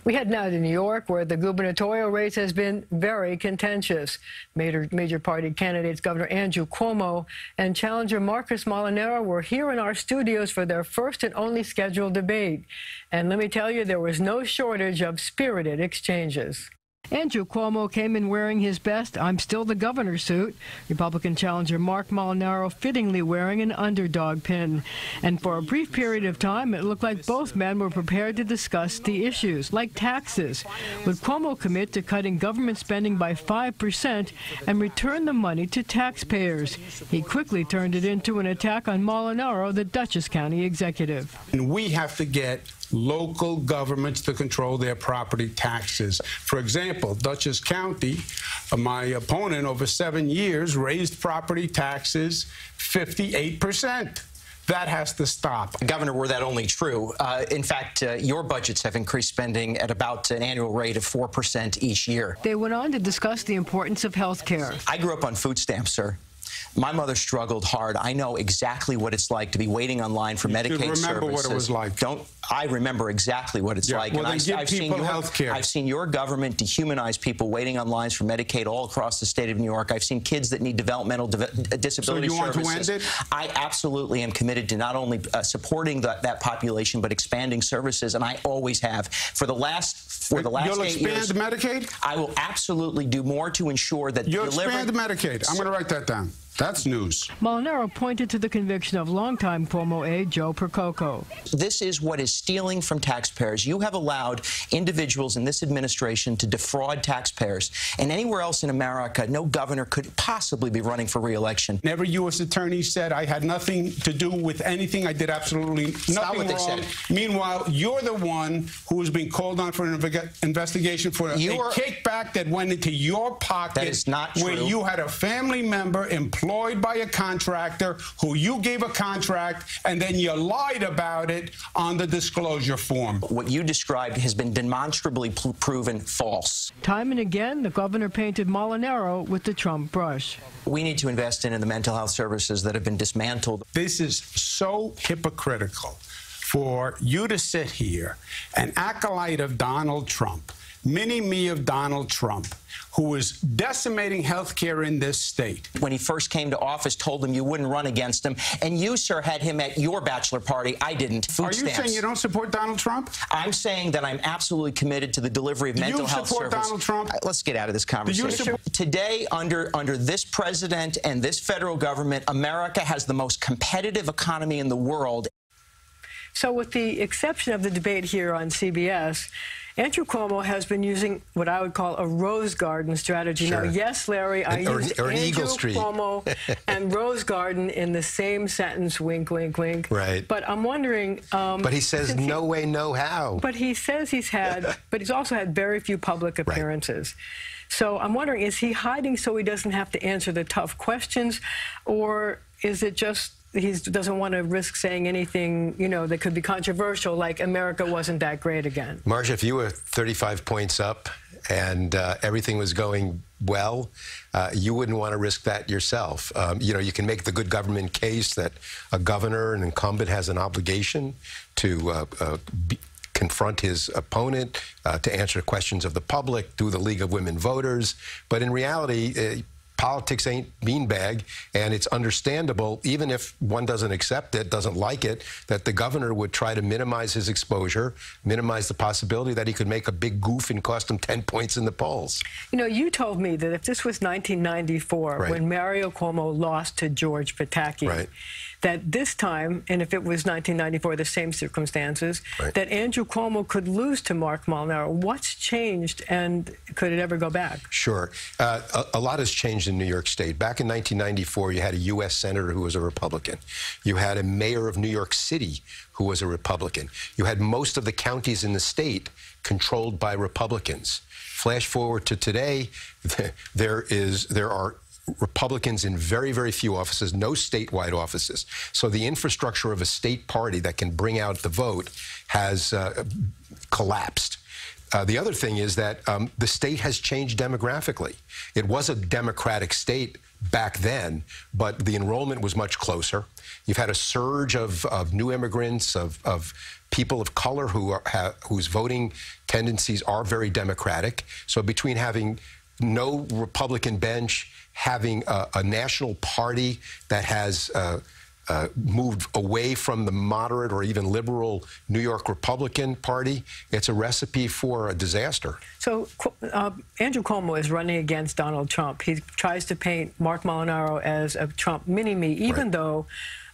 We head now to New York, where the gubernatorial race has been very contentious. Major party candidates Governor Andrew Cuomo and challenger Marcus Molinaro were here in our studios for their first and only scheduled debate. And let me tell you, there was no shortage of spirited exchanges. Andrew Cuomo came in wearing his best "I'm still the governor" suit. Republican challenger Marc Molinaro fittingly wearing an underdog pin. And for a brief period of time, it looked like both men were prepared to discuss the issues, like taxes. Would Cuomo commit to cutting government spending by 5% and return the money to taxpayers? He quickly turned it into an attack on Molinaro, the Dutchess County executive. And we have to get local governments to control their property taxes. For example, Dutchess County, my opponent over 7 years raised property taxes 58%. That has to stop. Governor, were that only true? In fact, your budgets have increased spending at about an annual rate of 4% each year. They went on to discuss the importance of health care. I grew up on food stamps, sir. My mother struggled hard. I know exactly what it's like to be waiting online for Medicaid services. Remember what it was like. I remember exactly what it's like. Well, and I've seen your government dehumanize people waiting on lines for Medicaid all across the state of New York. I've seen kids that need developmental disability services. So you want to end it? I absolutely am committed to not only supporting that population, but expanding services, and I always have. For the last 8 years. You'll expand Medicaid? I will absolutely do more to ensure that you'll expand Medicaid. I'm going to write that down. That's news. Molinaro pointed to the conviction of longtime Cuomo aide Joe Percoco. This is what is stealing from taxpayers. You have allowed individuals in this administration to defraud taxpayers. And anywhere else in America, no governor could possibly be running for re-election. Every U.S. attorney said I had nothing to do with anything. I did absolutely nothing wrong. Said. Meanwhile, you're the one who is being called on for an investigation for a kickback that went into your pocket. That is not true. Where you had a family member employed by a contractor who you gave a contract, and then you lied about it on the disclosure form. What you described has been demonstrably proven false. Time and again, the governor painted Molinaro with the Trump brush. We need to invest in the mental health services that have been dismantled. This is so hypocritical for you to sit here, an acolyte of Donald Trump, mini-me of Donald Trump, who is decimating health care in this state. When he first came to office, told him you wouldn't run against him, and you, sir, had him at your bachelor party. I didn't. Food Are you stamps. saying you don't support Donald Trump? I'm saying that I'm absolutely committed to the delivery of mental health services. Do you support Donald Trump? Let's get out of this conversation. Today, under this president and this federal government, America has the most competitive economy in the world. So with the exception of the debate here on CBS, Andrew Cuomo has been using what I would call a rose garden strategy. Sure. Now, yes, Larry, I used Andrew Cuomo and rose garden in the same sentence, wink, wink, wink. Right. But I'm wondering... but he says no way, no how. But he says he's had... but he's also had very few public appearances. Right. So I'm wondering, is he hiding so he doesn't have to answer the tough questions? Or is it just... he doesn't want to risk saying anything, you know, that could be controversial, like America wasn't that great again? Marcia, if you were 35 points up and everything was going well, you wouldn't want to risk that yourself. You know, you can make the good government case that a governor, an incumbent, has an obligation to confront his opponent, to answer questions of the public through the League of Women Voters. But in reality, politics ain't beanbag, and it's understandable, even if one doesn't accept it, doesn't like it, that the governor would try to minimize his exposure, minimize the possibility that he could make a big goof and cost him 10 points in the polls. You know, you told me that if this was 1994, when Mario Cuomo lost to George Pataki, that this time, and if it was 1994, the same circumstances, that Andrew Cuomo could lose to Marc Molinaro. What's changed, and could it ever go back? Sure. A lot has changed in New York State. Back in 1994, you had a U.S. senator who was a Republican. You had a mayor of New York City who was a Republican. You had most of the counties in the state controlled by Republicans. Flash forward to today, there are Republicans in very, very few offices, no statewide offices. So the infrastructure of a state party that can bring out the vote has collapsed. The other thing is that the state has changed demographically. It was a Democratic state back then, but the enrollment was much closer. You've had a surge of new immigrants, of people of color whose voting tendencies are very Democratic. So between having no Republican bench, having a national party that has moved away from the moderate or even liberal New York Republican Party, it's a recipe for a disaster. So Andrew Cuomo is running against Donald Trump. He tries to paint Mark Molinaro as a Trump mini-me, even though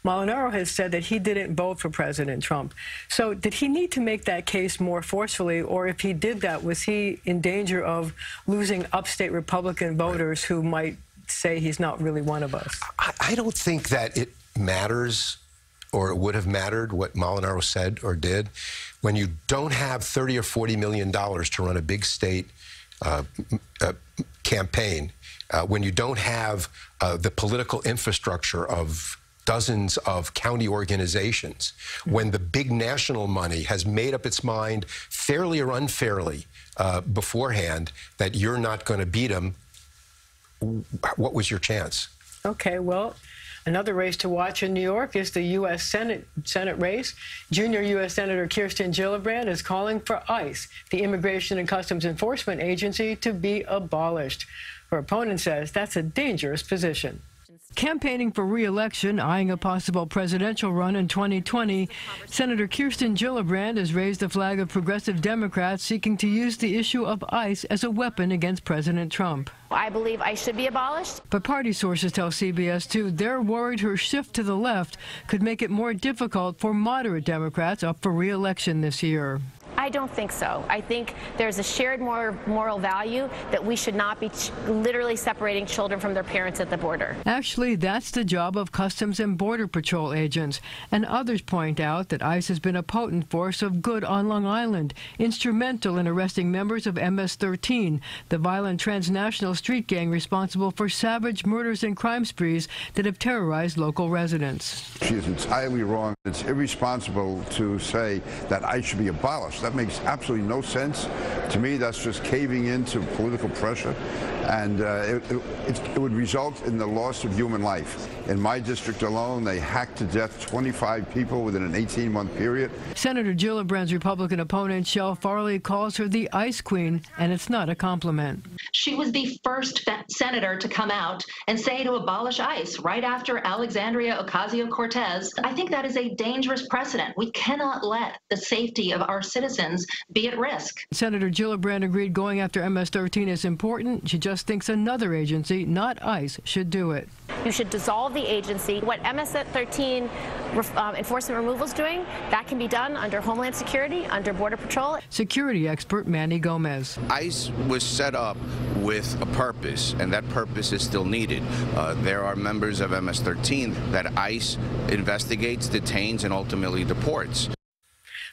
Molinaro has said that he didn't vote for President Trump. So did he need to make that case more forcefully, or if he did that, was he in danger of losing upstate Republican voters who might say he's not really one of us? I don't think that it matters, or it would have mattered, what Molinaro said or did. When you don't have $30 or $40 million to run a big state campaign, when you don't have the political infrastructure of dozens of county organizations, when the big national money has made up its mind, fairly or unfairly, beforehand, that you're not going to beat them, what was your chance? Okay, well, another race to watch in New York is the U.S. Senate race. Junior U.S. Senator Kirsten Gillibrand is calling for ICE, the Immigration and Customs Enforcement Agency, to be abolished. Her opponent says that's a dangerous position. Campaigning for re-election, eyeing a possible presidential run in 2020, Senator Kirsten Gillibrand has raised the flag of progressive Democrats seeking to use the issue of ICE as a weapon against President Trump. I believe ICE should be abolished. But party sources tell CBS 2 they're worried her shift to the left could make it more difficult for moderate Democrats up for re-election this year. I don't think so. I think there's a shared moral value that we should not be literally separating children from their parents at the border. Actually, that's the job of Customs and Border Patrol agents. And others point out that ICE has been a potent force of good on Long Island, instrumental in arresting members of MS-13, the violent transnational street gang responsible for savage murders and crime sprees that have terrorized local residents. She is entirely wrong. It's irresponsible to say that ICE should be abolished. That makes absolutely no sense. To me, that's just caving into political pressure, and it would result in the loss of human life. In my district alone, they hacked to death 25 people within an 18-month period. Senator Gillibrand's Republican opponent, Shel Farley, calls her the ICE queen, and it's not a compliment. She was the first senator to come out and say to abolish ICE right after Alexandria Ocasio-Cortez. I think that is a dangerous precedent. We cannot let the safety of our citizens be at risk. Senator Gillibrand agreed going after MS-13 is important. She just thinks another agency, not ICE, should do it. You should dissolve the agency. What MS-13 enforcement removal is doing, that can be done under Homeland Security, under Border Patrol. Security expert Manny Gomez. ICE was set up with a purpose, and that purpose is still needed. There are members of MS-13 that ICE investigates, detains, and ultimately deports.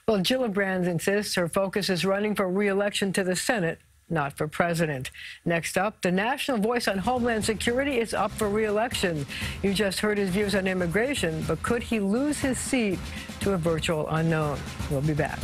Well, Gillibrand insists her focus is running for re-election to the Senate, not for president. Next up, the national voice on Homeland Security is up for re-election. You just heard his views on immigration, but could he lose his seat to a virtual unknown? We'll be back.